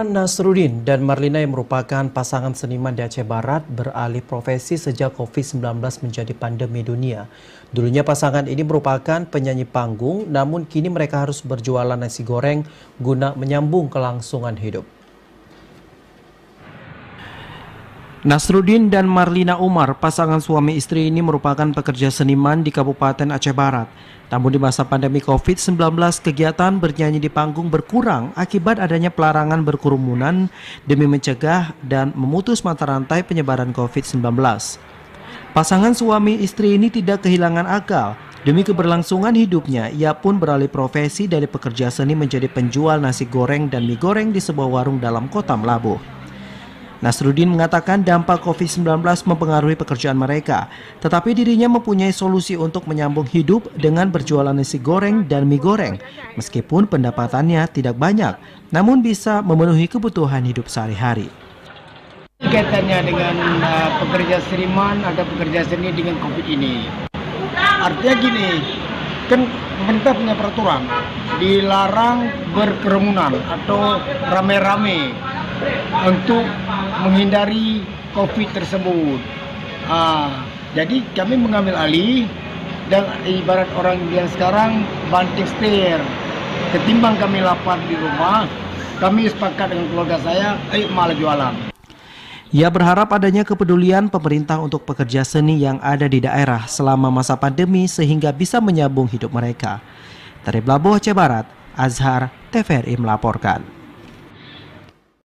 Nasruddin dan Marlina yang merupakan pasangan seniman di Aceh Barat beralih profesi sejak COVID-19 menjadi pandemi dunia. Dulunya pasangan ini merupakan penyanyi panggung, namun kini mereka harus berjualan nasi goreng guna menyambung kelangsungan hidup. Nasruddin dan Marlina Umar, pasangan suami istri ini merupakan pekerja seniman di Kabupaten Aceh Barat. Namun di masa pandemi COVID-19, kegiatan bernyanyi di panggung berkurang akibat adanya pelarangan berkerumunan demi mencegah dan memutus mata rantai penyebaran COVID-19. Pasangan suami istri ini tidak kehilangan akal. Demi keberlangsungan hidupnya, ia pun beralih profesi dari pekerja seni menjadi penjual nasi goreng dan mie goreng di sebuah warung dalam kota Melabuh. Nasruddin mengatakan dampak COVID-19 mempengaruhi pekerjaan mereka, tetapi dirinya mempunyai solusi untuk menyambung hidup dengan berjualan nasi goreng dan mie goreng. Meskipun pendapatannya tidak banyak, namun bisa memenuhi kebutuhan hidup sehari-hari. Kaitannya dengan pekerja seniman atau pekerja seni dengan COVID ini. Artinya gini, kan pemerintah punya peraturan, dilarang berkerumunan atau rame-rame untuk menghindari COVID tersebut. Jadi kami mengambil alih dan ibarat orang yang sekarang banting setir. Ketimbang kami lapar di rumah, kami sepakat dengan keluarga saya, ayo malah jualan. Ia berharap adanya kepedulian pemerintah untuk pekerja seni yang ada di daerah selama masa pandemi sehingga bisa menyambung hidup mereka. Dari Melabuh, Aceh Barat, Azhar, TVRI melaporkan.